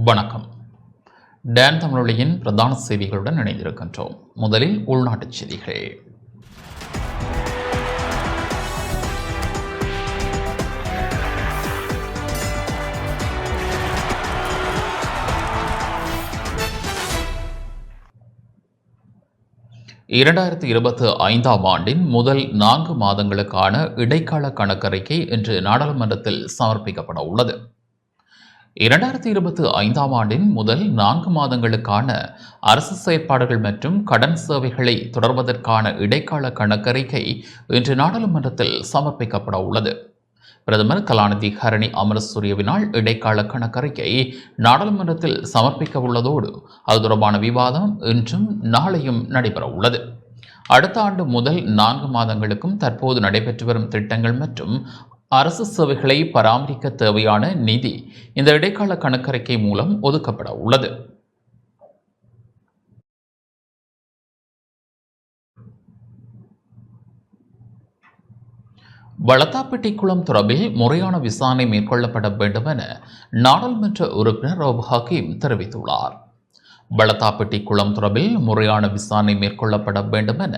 வணக்கம். டான் தமிழொலியின் பிரதான செய்திகளுடன் இணைந்திருக்கின்றோம். முதலில் உள்நாட்டுச் செய்திகள். ஆண்டின் முதல் 4 மாதங்களுக்கான இடைக்கால கணக்கறிக்கை இன்று நாடாளுமன்றத்தில் சமர்ப்பிக்கப்பட உள்ளது. 2025 ஆண்டின் முதல் 4 மாதங்களுக்கான அரசு செயற்பாடுகள் மற்றும் கடன் சேவைகளை தொடர்வதற்கான இடைக்கால கணக்கறிக்கை இன்று நாடாளுமன்றத்தில் சமர்ப்பிக்கப்பட உள்ளது. பிரதமர் கலாநிதி ஹரணி அமரசூரியவினால் இடைக்கால கணக்கறிக்கை நாடாளுமன்றத்தில் சமர்ப்பிக்க உள்ளதோடு அது தொடர்பான விவாதம் இன்றும் நாளையும் நடைபெற உள்ளது. அடுத்த ஆண்டு முதல் 4 மாதங்களுக்கும் தற்போது நடைபெற்று வரும் திட்டங்கள் மற்றும் அரசு சேவைகளை பராமரிக்க தேவையான நிதி இந்த இடைக்கால கணக்கறிக்கை மூலம் ஒதுக்கப்பட உள்ளது. வளத்தாப்பட்டி குளம் தொடர்பில் முறையான விசாரணை மேற்கொள்ளப்பட வேண்டும் என நாடாளுமன்ற உறுப்பினர் ரவுப் ஹக்கீம் தெரிவித்துள்ளார். வளத்தாப்பட்டி குளம் தொடர்பில் முறையான விசாரணை மேற்கொள்ளப்பட வேண்டும் என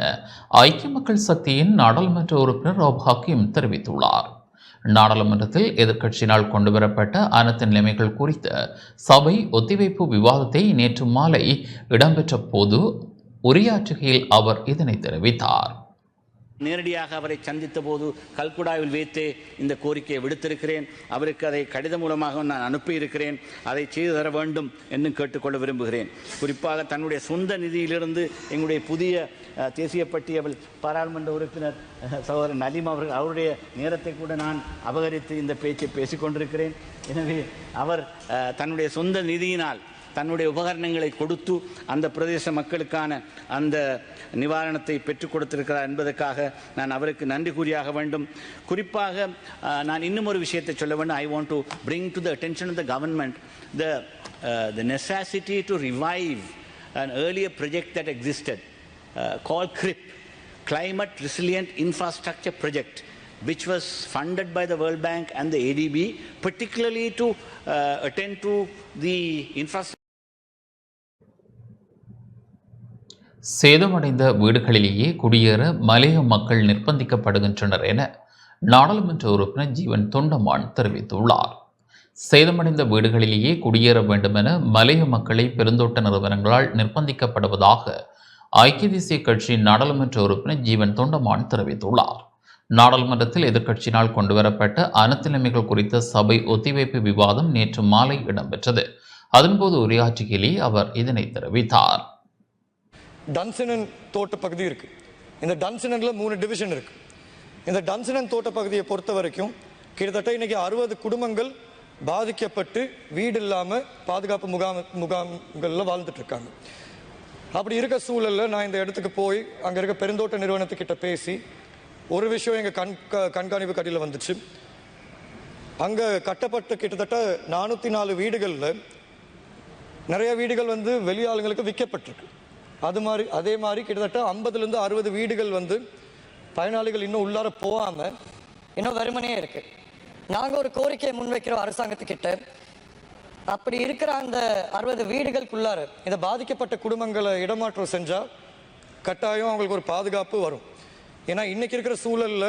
ஐக்கிய மக்கள் சக்தியின் நாடாளுமன்ற உறுப்பினர் ரவுப் ஹக்கீம் தெரிவித்துள்ளார். நாடாளுமன்றத்தில் எதிர்க்கட்சியினால் கொண்டுவரப்பட்ட அனைத்து நிலைமைகள் குறித்த சபை ஒத்திவைப்பு விவாதத்தை நேற்று மாலை இடம்பெற்ற போது உரையாற்றுகையில் அவர் இதனை தெரிவித்தார். நேரடியாக அவரை சந்தித்த போது கல்குடாவில் வைத்தே இந்த கோரிக்கையை விடுத்திருக்கிறேன். அவருக்கு அதை கடிதம் மூலமாக நான் அனுப்பியிருக்கிறேன். அதை செய்து தர வேண்டும் என்று கேட்டுக்கொள்ள விரும்புகிறேன். குறிப்பாக தன்னுடைய சொந்த நிதியிலிருந்து எங்களுடைய புதிய தேசிய பட்டியல் பாராளுமன்ற உறுப்பினர் சகோதரர் நலீம் அவர்கள் அவருடைய நேரத்தை கூட நான் அபகரித்து இந்த பேச்சை பேசிக்கொண்டிருக்கிறேன். எனவே அவர் தன்னுடைய சொந்த நிதியினால் தன்னுடைய உபகரணங்களை கொடுத்து அந்த பிரதேச மக்களுக்கான அந்த நிவாரணத்தை பெற்றுக் கொடுத்திருக்கிறார் என்பதற்காக நான் அவருக்கு நன்றி கூறியாக வேண்டும். குறிப்பாக நான் இன்னும் ஒரு விஷயத்தை சொல்ல வேண்டும். I want to bring to the attention of the government the necessity to revive an earlier project that existed called CRIP, Climate Resilient Infrastructure Project, which was funded by the World Bank and the ADB, particularly to attend to the infrastructure. சேதமடைந்த வீடுகளிலேயே குடியேற மலைய மக்கள் நிர்பந்திக்கப்படுகின்றனர் என நாடாளுமன்ற உறுப்பினர் ஜீவன் தொண்டமான் தெரிவித்துள்ளார். சேதமடைந்த வீடுகளிலேயே குடியேற வேண்டும் என மலைய மக்களை பெருந்தோட்ட நிறுவனங்களால் நிர்பந்திக்கப்படுவதாக ஐக்கிய தேசிய கட்சியின் நாடாளுமன்ற உறுப்பினர் ஜீவன் தொண்டமான் தெரிவித்துள்ளார். நாடாளுமன்றத்தில் எதிர்க்கட்சியினால் கொண்டுவரப்பட்ட அனைத்து நிலைமைகள் குறித்த சபை ஒத்திவைப்பு விவாதம் நேற்று மாலை இடம்பெற்றது. அதன்போது உரையாற்றுகையிலே அவர் இதனை தெரிவித்தார். டன்சனன் தோட்ட பகுதி இருக்கு. இந்த டன்சனன்ல 3 டிவிஷன் இருக்கு. இந்த டன்சனன் தோட்ட பகுதியை பொறுத்த வரைக்கும் கிட்டத்தட்ட இன்னைக்கு 60 குடும்பங்கள் பாதிக்கப்பட்டு வீடு இல்லாம பாதுகாப்பு முகாம்கள்ல வாழ்ந்துட்டு இருக்காங்க. அப்படி இருக்க சூழல்ல நான் இந்த இடத்துக்கு போய் அங்க இருக்க பெருந்தோட்ட நிறுவனத்துக்கிட்ட பேசி ஒரு விஷயம் எங்க கண்காணிப்பு கட்டில வந்துச்சு. அங்க கட்டப்பட்ட கிட்டத்தட்ட 404 வீடுகள்ல நிறைய வீடுகள் வெளியாளுங்களுக்கு விற்கப்பட்டிருக்கு. அதே மாதிரி கிட்டத்தட்ட 50லேருந்து 60 வீடுகள் பயனாளிகள் இன்னும் உள்ளார போகாம இன்னும் வெறுமனே இருக்கு. நாங்க ஒரு கோரிக்கையை முன்வைக்கிறோம் அரசாங்கத்துக்கிட்ட. அப்படி இருக்கிற அந்த 60 வீடுகளுக்குள்ளார இந்த பாதிக்கப்பட்ட குடும்பங்களை இடமாற்றம் செஞ்சா கட்டாயம் அவங்களுக்கு ஒரு பாதுகாப்பு வரும். ஏன்னா இன்னைக்கு இருக்கிற சூழல்ல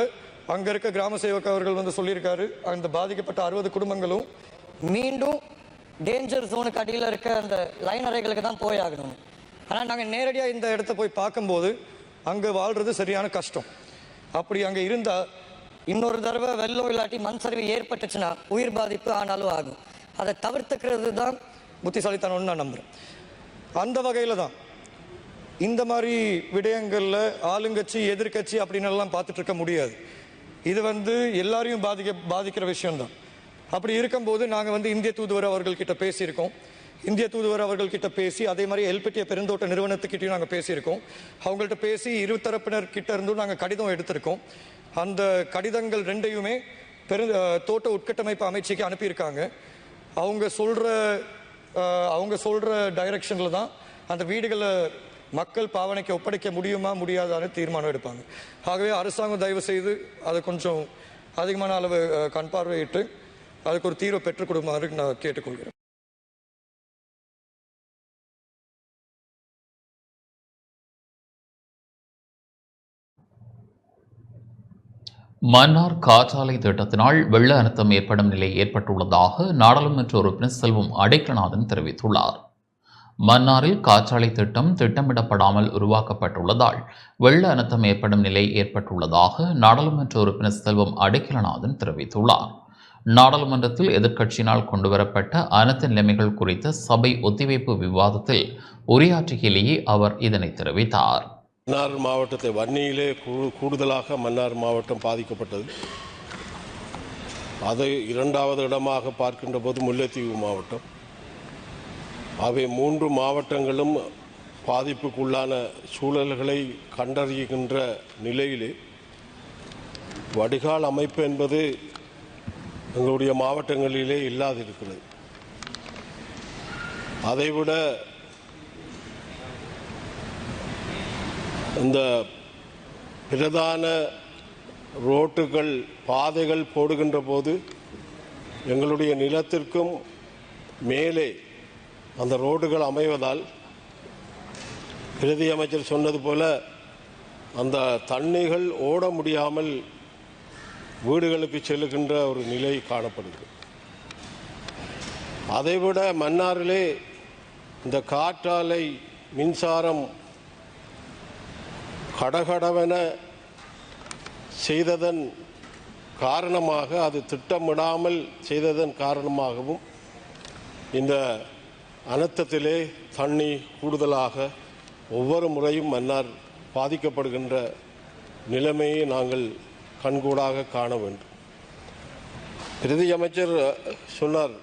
அங்க இருக்க கிராம சேவக அவர்கள் சொல்லியிருக்காரு, அந்த பாதிக்கப்பட்ட 60 குடும்பங்களும் மீண்டும் டேஞ்சர் ஜோனுக்கு அடியில் இருக்க அந்த லைன் அறைகளுக்கு தான் போயாகணும். ஆனால் நாங்கள் நேரடியாக இந்த இடத்த போய் பார்க்கும்போது அங்கே வாழ்றது சரியான கஷ்டம். அப்படி அங்கே இருந்தால் இன்னொரு தடவை வெள்ளம் இல்லாட்டி மண் சரிவு ஏற்பட்டுச்சுன்னா உயிர் பாதிப்பு ஆனாலும் ஆகும். அதை தவிர்த்துக்கிறது தான் புத்திசாலித்தனம்னு நான் நம்புகிறேன். அந்த வகையில் தான் இந்த மாதிரி விடயங்களில் ஆளுங்கட்சி எதிர்கட்சி அப்படின்னு எல்லாம் பார்த்துட்டு இருக்க முடியாது. இது எல்லாரையும் பாதிக்கிற விஷயம்தான். அப்படி இருக்கும்போது நாங்கள் இந்திய தூதுவர் அவர்கள்கிட்ட பேசியிருக்கோம். இந்திய தூதுவர் அவர்கள்கிட்ட பேசி அதே மாதிரி எல்பிட்டிய பெருந்தோட்ட நிறுவனத்துக்கிட்டையும் நாங்கள் பேசியிருக்கோம். அவங்கள்ட்ட பேசி இருதரப்பினர் கிட்ட இருந்தும் நாங்கள் கடிதம் எடுத்திருக்கோம். அந்த கடிதங்கள் 2யுமே தோட்ட உட்கட்டமைப்பு அமைச்சுக்கு அனுப்பியிருக்காங்க. அவங்க சொல்ற டைரக்ஷன்ல தான் அந்த வீடுகளை மக்கள் பாவனைக்கு ஒப்படைக்க முடியுமா முடியாதான்னு தீர்மானம் எடுப்பாங்க. ஆகவே அரசாங்கம் தயவு செய்து அதை கொஞ்சம் அதிகமான அளவு கண் பார்வையிட்டு அதுக்கு ஒரு தீர்வை பெற்றுக் கொடுக்குமாறு நான் கேட்டுக்கொள்கிறேன். மன்னார் காற்றாலை திட்டத்தினால் வெள்ள அனர்த்தம் ஏற்படும் நிலை ஏற்பட்டுள்ளதாக நாடாளுமன்ற உறுப்பினர் செல்வம் அடைக்கலநாதன் தெரிவித்துள்ளார். மன்னாரில் காற்றாலை திட்டம் திட்டமிடப்படாமல் உருவாக்கப்பட்டுள்ளதால் வெள்ள அனர்த்தம் ஏற்படும் நிலை ஏற்பட்டுள்ளதாக நாடாளுமன்ற உறுப்பினர் செல்வம் அடைக்கலநாதன் தெரிவித்துள்ளார். நாடாளுமன்றத்தில் எதிர்க்கட்சியினால் கொண்டுவரப்பட்ட அனைத்து நிலைமைகள் குறித்த சபை ஒத்திவைப்பு விவாதத்தில் உரையாற்றுகையிலேயே அவர் இதனை தெரிவித்தார். மன்னார் மாவட்டத்தை வன்னியிலே கூடுதலாக மன்னார் மாவட்டம் பாதிக்கப்பட்டது. அதை இரண்டாவது இடமாக பார்க்கின்ற போது முல்லைத்தீவு மாவட்டம். அவை 3 மாவட்டங்களும் பாதிப்புக்குள்ளான சூழல்களை கண்டறிகின்ற நிலையிலே வடிகால் அமைப்பு என்பது எங்களுடைய மாவட்டங்களிலே இல்லாதிருக்கிறது. அதைவிட இந்த பிரதான ரோட்டுகள் பாதைகள் போடுகின்ற போது எங்களுடைய நிலத்திற்கும் மேலே அந்த ரோடுகள் அமைவதால் பிரதி அமைச்சர் சொன்னது போல அந்த தண்ணிகள் ஓட முடியாமல் வீடுகளுக்கு செல்லுகின்ற ஒரு நிலை காணப்படுகிறது. அதைவிட மன்னாரிலே இந்த காற்றாலை மின்சாரம் கடகடவென செய்ததன் காரணமாக, அது திட்டமிடாமல் செய்ததன் காரணமாகவும் இந்த அனர்த்தத்திலே தண்ணி கூடுதலாக ஒவ்வொரு முறையும் மன்னார் பாதிக்கப்படுகின்ற நிலைமையை நாங்கள் கண்கூடாக காண வேண்டும். பிரதி அமைச்சர் சொன்னார்,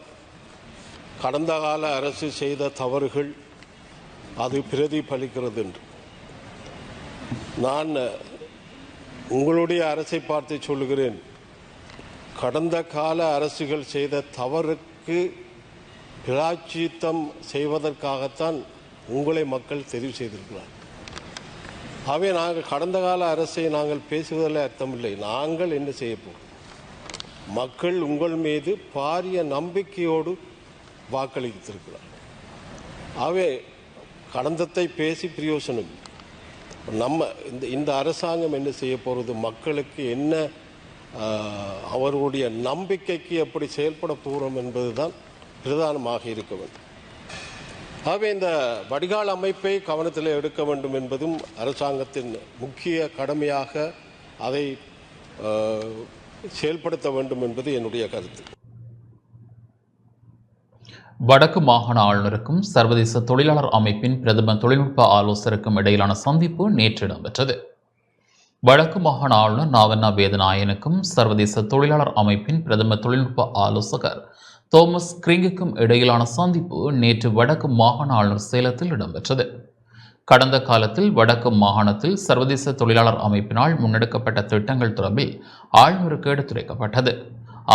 கடந்த கால அரசு செய்த தவறுகள் அது பிரதிபலிக்கிறது என்று. நான் உங்களுடைய அரசை பார்த்து சொல்லுகிறேன், கடந்த கால அரசுகள் செய்த தவறுக்கு பிராயச்சித்தம் செய்வதற்காகத்தான் உங்களை மக்கள் தெரிவு செய்திருக்கிறார். ஆகவே நாங்கள் கடந்த கால அரசை நாங்கள் பேசுவதில் அர்த்தமில்லை. நாங்கள் என்ன செய்யப்போம்? மக்கள் உங்கள் மீது பாரிய நம்பிக்கையோடு வாக்களித்திருக்கிறார். ஆகவே கடந்தத்தை பேசி பிரயோசனம். நம்ம இந்த அரசாங்கம் என்ன செய்ய போகிறது? மக்களுக்கு என்ன, அவர்களுடைய நம்பிக்கைக்கு எப்படி செயல்பட போகிறோம் என்பதுதான் பிரதானமாக இருக்க வேண்டும். ஆகவே இந்த வடிகால் அமைப்பை கவனத்தில் எடுக்க வேண்டும் என்பதும் அரசாங்கத்தின் முக்கிய கடமையாக அதை செயல்படுத்த வேண்டும் என்பது என்னுடைய கருத்து. வடக்கு மாகாண ஆளுநருக்கும் சர்வதேச தொழிலாளர் அமைப்பின் பிரதம தொழில்நுட்ப ஆலோசகருக்கும் இடையிலான சந்திப்பு நேற்று இடம்பெற்றது. வடக்கு மாகாண ஆளுநர் நாவண்ணா வேதநாயனுக்கும் சர்வதேச தொழிலாளர் அமைப்பின் பிரதம தொழில்நுட்ப ஆலோசகர் தோமஸ் கிரிங்குக்கும் இடையிலான சந்திப்பு நேற்று வடக்கு மாகாண ஆளுநர் சேலத்தில் இடம்பெற்றது. கடந்த காலத்தில் வடக்கு மாகாணத்தில் சர்வதேச தொழிலாளர் அமைப்பினால் முன்னெடுக்கப்பட்ட திட்டங்கள் தொடர்பில் ஆளுநருக்கு எடுத்துரைக்கப்பட்டது.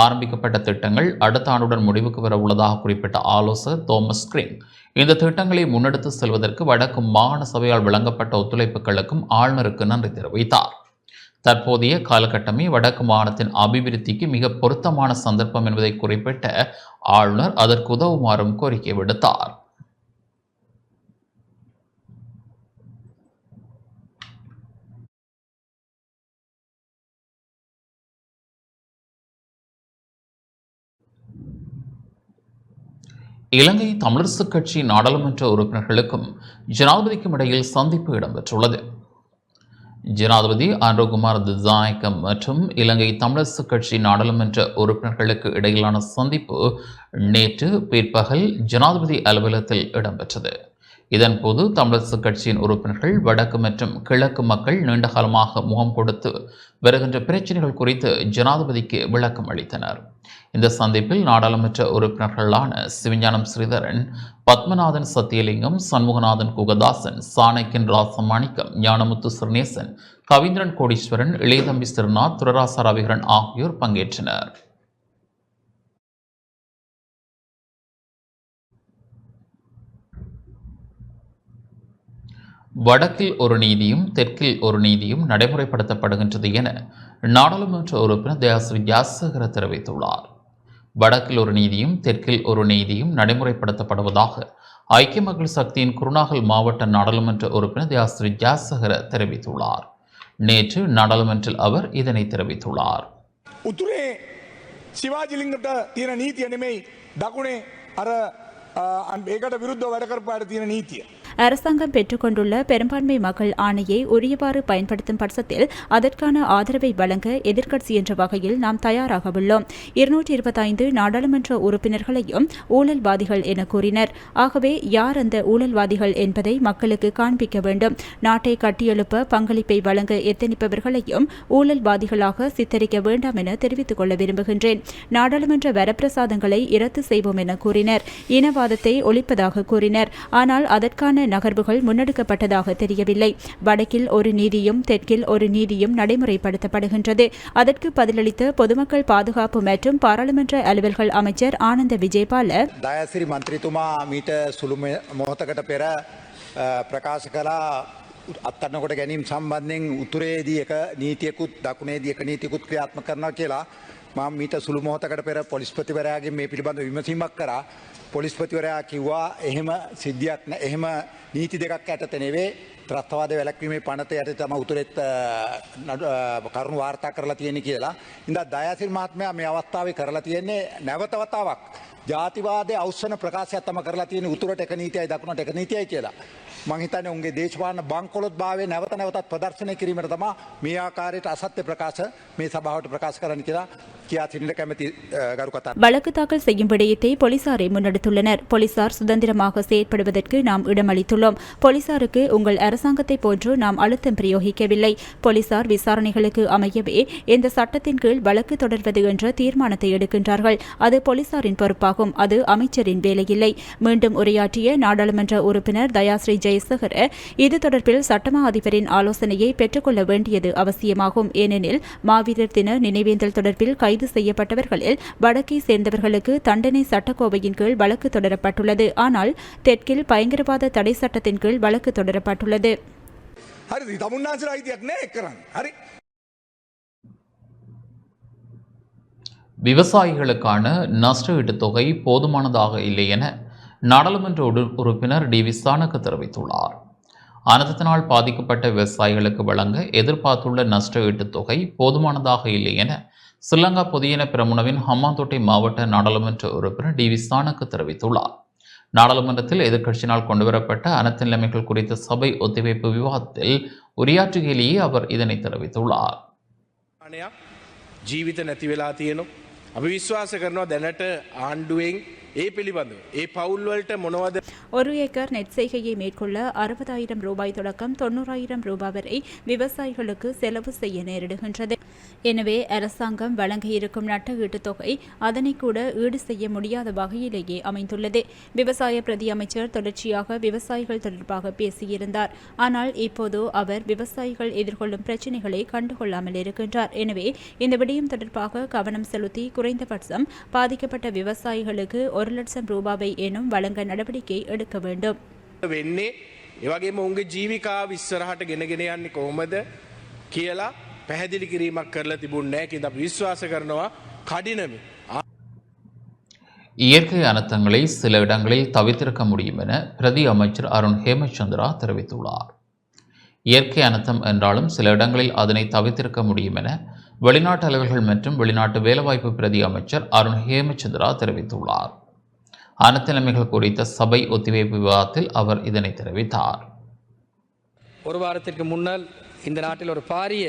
ஆரம்பிக்கப்பட்ட திட்டங்கள் அடுத்த ஆண்டுடன் முடிவுக்கு வர உள்ளதாக குறிப்பிட்ட ஆலோசகர் தோமஸ் கிரிங், இந்த திட்டங்களை முன்னெடுத்து செல்வதற்கு வடக்கு மாகாண சபையால் வழங்கப்பட்ட ஒத்துழைப்புகளுக்கும் ஆளுநருக்கு நன்றி தெரிவித்தார். தற்போதைய காலகட்டமே வடக்கு மாகாணத்தின் அபிவிருத்திக்கு மிக பொருத்தமான சந்தர்ப்பம் என்பதை குறிப்பிட்ட ஆளுநர் அதற்கு உதவுமாறும் கோரிக்கை விடுத்தார். இலங்கை தமிழரசுக் கட்சி நாடாளுமன்ற உறுப்பினர்களுக்கும் ஜனாதிபதிக்கும் இடையில் சந்திப்பு இடம்பெற்றுள்ளது. ஜனாதிபதி அன்ரோகுமார் திசாநாயக்க மற்றும் இலங்கை தமிழரசுக் கட்சி நாடாளுமன்ற உறுப்பினர்களுக்கு இடையிலான சந்திப்பு நேற்று பிற்பகல் ஜனாதிபதி அலுவலகத்தில் இடம்பெற்றது. இதன்போது தமிழரசுக் கட்சியின் உறுப்பினர்கள் வடக்கு மற்றும் கிழக்கு மக்கள் நீண்டகாலமாக முகம் கொடுத்து வருகின்ற பிரச்சினைகள் குறித்து ஜனாதிபதிக்கு விளக்கம் அளித்தனர். இந்த சந்திப்பில் நாடாளுமன்ற உறுப்பினர்களான சிவஞானம் ஸ்ரீதரன், பத்மநாதன் சத்தியலிங்கம், சண்முகநாதன் குகதாசன், சாணக்கியன் ராசமாணிக்கம், ஞானமுத்து சிறுநேசன், கவீந்திரன் கோடீஸ்வரன், இளையதம்பி சிறுநாத், துரராசா ரவிகரன் ஆகியோர் பங்கேற்றனர். வடக்கில் ஒரு நீதியும் தெற்கில் ஒரு நீதியும் நடைமுறைப்படுத்தப்படுகின்றது என நாடாளுமன்ற உறுப்பினர் தயாசிரி ஜாசகர தெரிவித்துள்ளார். வடக்கில் ஒரு நீதியும் தெற்கில் ஒரு நீதியும் நடைமுறைப்படுத்தப்படுவதாக ஐக்கிய மக்கள் சக்தியின் குருநாகல் மாவட்ட நாடாளுமன்ற உறுப்பினர் தயாசிரி ஜாசகர தெரிவித்துள்ளார். நேற்று நாடாளுமன்றில் அவர் இதனை தெரிவித்துள்ளார். උතුරේ සිවාජිලිංගට තියෙන නීතිය නෙමෙයි දකුණේ අර ඒකට විරුද්ධව වැඩ කරපාට තියෙන නීතිය. அரசாங்கம் பெற்றுக்கொண்டுள்ள பெரும்பான்மை மக்கள் ஆணையை உரியவாறு பயன்படுத்தும் பட்சத்தில் அதற்கான ஆதரவை வழங்க எதிர்க்கட்சி என்ற வகையில் நாம் தயாராக உள்ளோம். 225 நாடாளுமன்ற உறுப்பினர்களையும் ஊழல்வாதிகள் என கூறினர். ஆகவே யார் அந்த ஊழல்வாதிகள் என்பதை மக்களுக்கு காண்பிக்க வேண்டும். நாட்டை கட்டியெழுப்ப பங்களிப்பை வழங்க எத்தனிப்பவர்களையும் ஊழல்வாதிகளாக சித்தரிக்க வேண்டாம் என தெரிவித்துக் கொள்ள விரும்புகின்றேன். நாடாளுமன்ற வரப்பிரசாதங்களை இரத்து செய்வோம் என கூறினர். இனவாதத்தை ஒழிப்பதாக கூறினர். ஆனால் அதற்கான நகர்வுகள் முன்னெடுக்கப்பட்டதாக தெரியவில்லை. வடக்கில் ஒரு நீதியும் தெற்கில் ஒரு நீதியும் நடைமுறைப்படுத்தப்படுகின்றது. அதற்கு பதிலளித்த பொதுமக்கள் பாதுகாப்பு மற்றும் பாராளுமன்ற அலுவல்கள் அமைச்சர் ஆனந்த விஜயபால දයාසිරි මන්ත්‍රීතුමා මීට සුළු මොහොතකට පෙර ප්‍රකාශ කළා අත්අඩංගුවට ගැනීම සම්බන්ධයෙන් උතුරේදී එක නීතියකුත් දකුණේදී එක නීතියකුත් ක්‍රියාත්මක කරනවා කියලා මම මීට සුළු මොහොතකට පෙර පොලිස්පතිවරයාගෙන් මේ පිළිබඳව විමසීමක් කරා. පොලිස්පතිවරයා කිව්වා එහෙම සිද්ධියක් නෑ, එහෙම නීති දෙකක් යටතේ නෙවෙයි, ත්‍රස්තවාද වැළැක්වීමේ පනත යටතේ තමයි උතුරෙත් කරුණු වාර්තා කරලා තියෙන්නේ කියලා. ඉතින් දයාසිරි මහත්මයා මේ අවස්ථාවේ කරලා තියෙන්නේ නැවත වතාවක් ජාතිවාදයේ අවසන ප්‍රකාශයක් තමයි කරලා තියෙන්නේ උතුරට එක නීතියයි දකුණට එක නීතියයි කියලා. මම හිතන්නේ උන්ගේ දේශපාලන බංකොලොත් භාවයේ නැවත නැවතත් ප්‍රදර්ශනය කිරීමට තමයි මේ ආකාරයට අසත්‍ය ප්‍රකාශ මේ සභාවට ප්‍රකාශ කරන්න කියලා කියා සිටින කැමැති ගරු කතා. வழக்கு தாக்கல் செய்யும் விடயத்தை போலீசாரை முன்னெடுத்துள்ளனர். போலீசார் சுதந்திரமாக செயற்படுவதற்கு நாம் இடமளித்துள்ளோம். போலீசாருக்கு உங்கள் அரசாங்கத்தை போன்று நாம் அழுத்தம் பிரயோகிக்கவில்லை. போலீசார் விசாரணைகளுக்கு அமையவே இந்த சட்டத்தின் கீழ் வழக்கு தொடர்வது என்ற தீர்மானத்தை எடுக்கின்றார்கள். அது போலீசாரின் பொறுப்பாகும். அது அமைச்சரின் வேலையில்லை. மீண்டும் உரையாற்றிய நாடாளுமன்ற உறுப்பினர் தயாஸ்ரீ ஜெயசேகர இது தொடர்பில் சட்டமா அதிபரின் ஆலோசனையை பெற்றுக்கொள்ள வேண்டியது அவசியமாகும். ஏனெனில் மாவீரர் தின நினைவேந்தல் தொடர்பில் கைது செய்யப்பட்டவர்களில் வடக்கை சேர்ந்தவர்களுக்கு தண்டனை சட்டக்கோவையின் கீழ் வழக்கு தொடரப்பட்டுள்ளது. ஆனால் தெற்கில் பயங்கரவாத தடை சட்டத்தின் கீழ் வழக்கு தொடரப்பட்டுள்ளது. හරි තමුන්නාන්සලා අයිතියක් නෑ කරන්න. හරි விவசாயிகளுக்கான நஷ்டஈட்டுத் தொகை போதுமானதாக இல்லை என நாடாளுமன்ற உறுப்பினர் டி விசானக தெரிவித்துள்ளார். அனர்த்தத்தினால் பாதிக்கப்பட்ட விவசாயிகளுக்கு வழங்க எதிர்பார்த்துள்ள நஷ்டஈட்டுத் தொகை போதுமானதாக இல்லை என ஸ்ரீலங்கா பொதுஜன பெரமுனவின் ஹம்பாந்தோட்டை மாவட்ட நாடாளுமன்ற உறுப்பினர் டி விசானக தெரிவித்துள்ளார். நாடாளுமன்றத்தில் எதிர்க்கட்சியினால் கொண்டுவரப்பட்ட அனைத்து நிலைமைகள் குறித்த சபை ஒத்திவைப்பு விவாதத்தில் உரையாற்றுகையிலேயே அவர் இதனை தெரிவித்துள்ளார். ජීවිත නැති වෙලා තියෙනවා. අපි විශ්වාස කරනවා දැනට ආණ්ඩුවෙන් ඒ පිළිබඳව ඒ පවුල් වලට මොනවද 1 ஏக்கர் நெற் செய்கையை மேற்கொள்ள 60,000 ரூபாய் தொடக்கம் 90,000 ரூபாய் வரை விவசாயிகளுக்கு செலவு செய்ய நேரிடுகின்றது. எனவே அரசாங்கம் வழங்க இருக்கும் நட்ட ஈட்டுத் தொகை அதனை கூட ஈடு செய்ய முடியாத வகையிலேயே அமைந்துள்ளது. விவசாய பிரதி அமைச்சர் தொடர்ச்சியாக விவசாயிகள் தொடர்பாக பேசியிருந்தார். ஆனால் இப்போது அவர் விவசாயிகள் எதிர்கொள்ளும் பிரச்சினைகளை கண்டுகொள்ளாமல் இருக்கின்றார். எனவே இந்த விடயம் தொடர்பாக கவனம் செலுத்தி குறைந்தபட்சம் பாதிக்கப்பட்ட விவசாயிகளுக்கு 1 லட்சம் ரூபாவை எனும் வழங்க நடவடிக்கை எடுக்க வேண்டும். වෙන්නේ ඒ වගේම උන්ගේ ජීවිකාව ඉස්සරහට ගෙනගෙන යන්නේ කොහොමද කියලා පැහැදිලි කිරීමක් කරලා තිබුණේ නැහැ. ඒකද අපි විශ්වාස කරනවා කඩිනම இயற்கை அனர்த்தங்களை சில இடங்களில் தவிர்த்திருக்க முடியும் என பிரதி அமைச்சர் அருண் ஹேமச்சந்திரா தெரிவித்துள்ளார். இயற்கை அனர்த்தம் என்றாலும் சில இடங்களில் அதனை தவிர்த்திருக்க முடியும் என வெளிநாட்டு அலுவல்கள் மற்றும் வெளிநாட்டு வேலைவாய்ப்பு பிரதி அமைச்சர் அருண் ஹேமச்சந்திரா தெரிவித்துள்ளார். அனைத்து நிலைமைகள் குறித்த சபை ஒத்திவைப்பு விவாதத்தில் அவர் இதனை தெரிவித்தார். ஒரு வாரத்திற்கு முன்னால் இந்த நாட்டில் ஒரு பாரிய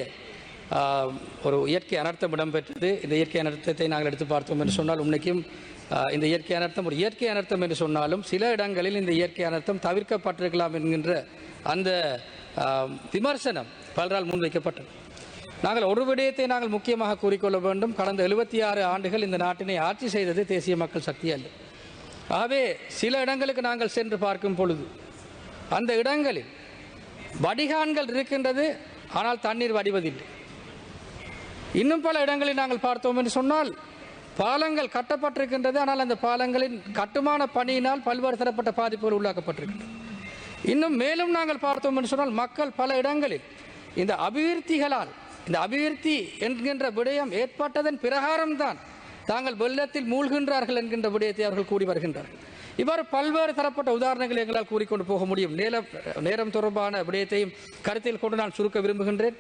ஒரு இயற்கை அனர்த்தம் இடம்பெற்றது. இந்த இயற்கை அனர்த்தத்தை நாங்கள் எடுத்து பார்த்தோம் என்று சொன்னால் உன்னைக்கும் இந்த இயற்கை அனர்த்தம் ஒரு இயற்கை அனர்த்தம் என்று சொன்னாலும் சில இடங்களில் இந்த இயற்கை அனர்த்தம் தவிர்க்கப்பட்டிருக்கலாம் என்கின்ற அந்த விமர்சனம் பலரால் முன்வைக்கப்பட்டது. நாங்கள் ஒரு விடயத்தை நாங்கள் முக்கியமாக கூறிக்கொள்ள வேண்டும். கடந்த 76 ஆண்டுகள் இந்த நாட்டினை ஆட்சி செய்தது தேசிய மக்கள் சக்தி அல்ல. ஆகவே சில இடங்களுக்கு நாங்கள் சென்று பார்க்கும் பொழுது அந்த இடங்களில் வடிகான்கள் இருக்கின்றது, ஆனால் தண்ணீர் வடிவதில்லை. இன்னும் பல இடங்களில் நாங்கள் பார்த்தோம் என்று சொன்னால் பாலங்கள் கட்டப்பட்டிருக்கின்றது, ஆனால் அந்த பாலங்களின் கட்டுமான பணியினால் பல்வேறு தரப்பட்ட பாதிப்புகள் உள்ளாக்கப்பட்டிருக்கின்றன. இன்னும் மேலும் நாங்கள் பார்த்தோம் என்று சொன்னால் மக்கள் பல இடங்களில் இந்த அபிவிருத்திகளால் இந்த அபிவிருத்தி என்கின்ற விடயம் ஏற்பட்டதன் பிரகாரம்தான் தாங்கள் வெள்ளத்தில் மூழ்கின்றார்கள் என்கின்ற விடயத்தை அவர்கள் கூறி வருகின்றார்கள். இவ்வாறு பல்வேறு தரப்பட்ட உதாரணங்களை எங்களால் கூறிக்கொண்டு போக முடியும். நேரம் தொடர்பான விடயத்தையும் கருத்தில் கொண்டு நான் சுருக்க விரும்புகின்றேன்.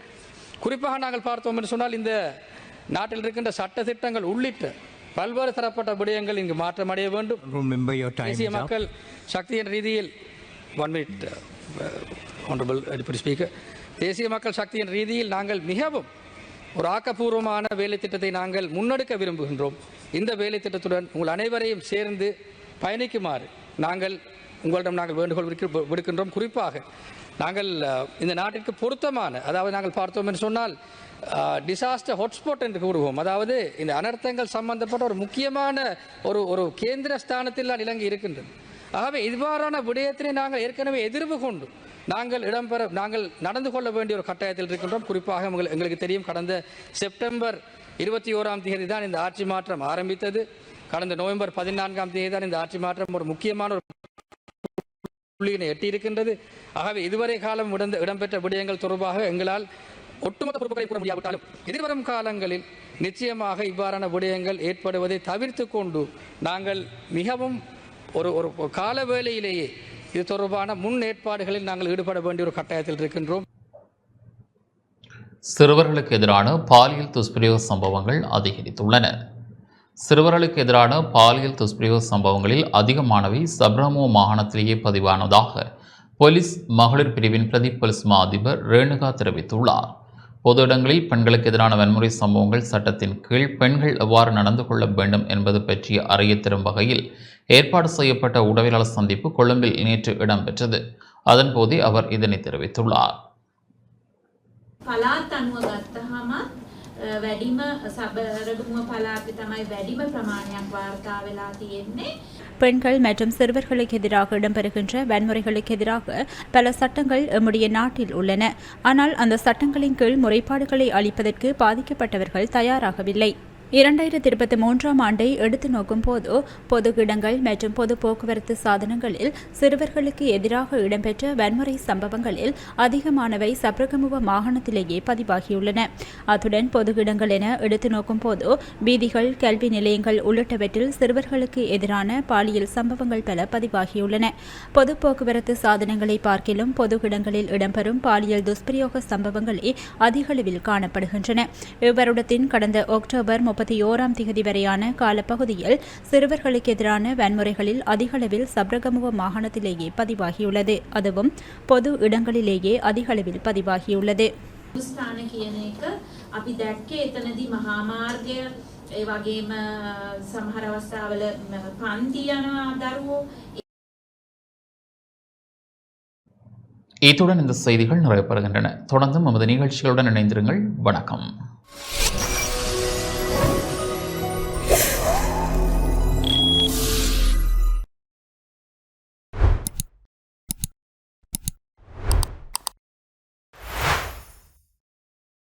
குறிப்பாக நாங்கள் பார்த்தோம் என்று சொன்னால் இந்த நாட்டில் இருக்கின்ற சட்ட திட்டங்கள் உள்ளிட்ட பல்வேறு தரப்பட்ட விடயங்கள் இங்கு மாற்றமடைய வேண்டும். தேசிய மக்கள் சக்தியின் ரீதியில் தேசிய மக்கள் சக்தியின் ரீதியில் நாங்கள் மிகவும் ஒரு ஆக்கப்பூர்வமான வேலை திட்டத்தை நாங்கள் முன்னெடுக்க விரும்புகின்றோம். இந்த வேலை திட்டத்துடன் உங்கள் அனைவரையும் சேர்ந்து பயணிக்குமாறு உங்களிடம் நாங்கள் வேண்டுகோள் விடுக்கின்றோம். குறிப்பாக நாங்கள் இந்த நாட்டிற்கு பொருத்தமான, அதாவது நாங்கள் பார்த்தோம் என்று சொன்னால் டிசாஸ்டர் ஹாட்ஸ்பாட் என்று கூறுவோம், அதாவது இந்த அனர்த்தங்கள் சம்பந்தப்பட்ட ஒரு முக்கியமான ஒரு கேந்திர ஸ்தானத்தில் தான் இலங்கை இருக்கின்றது. ஆகவே இவ்வாறான விடயத்தினை நாங்கள் ஏற்கனவே எதிர்வு கொண்டு நாங்கள் நடந்து கொள்ள வேண்டிய ஒரு கட்டாயத்தில் இருக்கின்றோம். குறிப்பாக எங்களுக்கு தெரியும், கடந்த செப்டம்பர் 21ஆம் தேதி தான் இந்த ஆட்சி மாற்றம் ஆரம்பித்தது. கடந்த நவம்பர் 14ஆம் தேதி தான் இந்த ஆட்சி மாற்றம் ஒரு முக்கியமான ஒரு புள்ளியினை எட்டியிருக்கின்றது. ஆகவே இதுவரை காலம் இடம்பெற்ற விடயங்கள் தொடர்பாக எங்களால் ஒட்டுமொத்த பொறுப்புகளை கூற முடியாவிட்டாலும் எதிர்வரும் காலங்களில் நிச்சயமாக இவ்வாறான விடயங்கள் ஏற்படுவதை தவிர்த்து கொண்டு நாங்கள் மிகவும் ஒரு கால வேளையிலேயே இது தொடர்பான முன்னேற்பாடுகளில் நாங்கள் ஈடுபட வேண்டிய ஒரு கட்டாயத்தில் இருக்கின்றோம். சிறுவர்களுக்கு எதிரான பாலியல் துஷ்பிரயோக சம்பவங்கள் அதிகரித்துள்ளன. சிறுவர்களுக்கு எதிரான பாலியல் துஷ்பிரயோக சம்பவங்களில் அதிகமானவை சப்ரமோ மாகாணத்திலேயே பதிவானதாக போலீஸ் மகளிர் பிரிவின் பிரதி போலீஸ் மா அதிபர் ரேணுகா தெரிவித்துள்ளார். பொது இடங்களில் பெண்களுக்கு எதிரான வன்முறை சம்பவங்கள் சட்டத்தின் கீழ் பெண்கள் எவ்வாறு நடந்து கொள்ள வேண்டும் என்பது பற்றிய அறிய தரும் வகையில் ஏற்பாடு செய்யப்பட்ட ஊடகவியலாளர் சந்திப்பு கொழும்பில் நேற்று இடம்பெற்றது. அதன்போதே அவர் இதனை தெரிவித்துள்ளார். පලාත් අනුව ගත්තහම වැඩිම සබරගමුව පලාතේ තමයි වැඩිම ප්‍රමාණයක් වාර්තා වෙලා තියෙන්නේ. பெண்கள் மற்றும் சிறுவர்களுக்கு எதிராக இடம்பெறுகின்ற வன்முறைகளுக்கு எதிராக பல சட்டங்கள் நம்முடைய நாட்டில் உள்ளன. ஆனால் அந்த சட்டங்களின் கீழ் முறைப்பாடுகளை அளிப்பதற்கு பாதிக்கப்பட்டவர்கள் தயாராகவில்லை. 2023ஆம் ஆண்டை எடுத்து நோக்கும் போது பொது இடங்கள் மற்றும் பொது போக்குவரத்து சாதனங்களில் சிறுவர்களுக்கு எதிராக இடம்பெற்ற வன்முறை சம்பவங்களில் அதிகமானவை சப்ரகமுவ மாகாணத்திலேயே பதிவாகியுள்ளன. அத்துடன் பொது இடங்கள் என எடுத்து நோக்கும் போது வீதிகள், கல்வி நிலையங்கள் உள்ளிட்டவற்றில் சிறுவர்களுக்கு எதிரான பாலியல் சம்பவங்கள் பல பதிவாகியுள்ளன. பொது போக்குவரத்து சாதனங்களை பார்க்கிலும் பொது இடங்களில் இடம்பெறும் பாலியல் துஷ்பிரயோக சம்பவங்களே அதிகளவில் காணப்படுகின்றன. இவ்வருடத்தின் கடந்த அக்டோபர் 31ஆம் தேதி வரையான காலப்பகுதியில் சிறுவர்களுக்கு எதிரான வன்முறைகளில் அதிகளவில் சப்ரகமுவ மாகாணத்திலேயே பதிவாகியுள்ளது. அதுவும் பொது இடங்களிலேயே அதிகளவில் பதிவாகியுள்ளது. ස්ථාන කියන එක අපි දැක්කේ එතනදී මහා මාර්ගය, ඒ වගේම සමහර අවස්ථාවල පන්ති යනවා දරුවෝ. இத்துடன் இந்த செய்திகள் நிறைவு பெறுகின்றன. தொடர்ந்து நமது நிகழ்ச்சிகளுடன் இணைந்திருங்கள். வணக்கம்.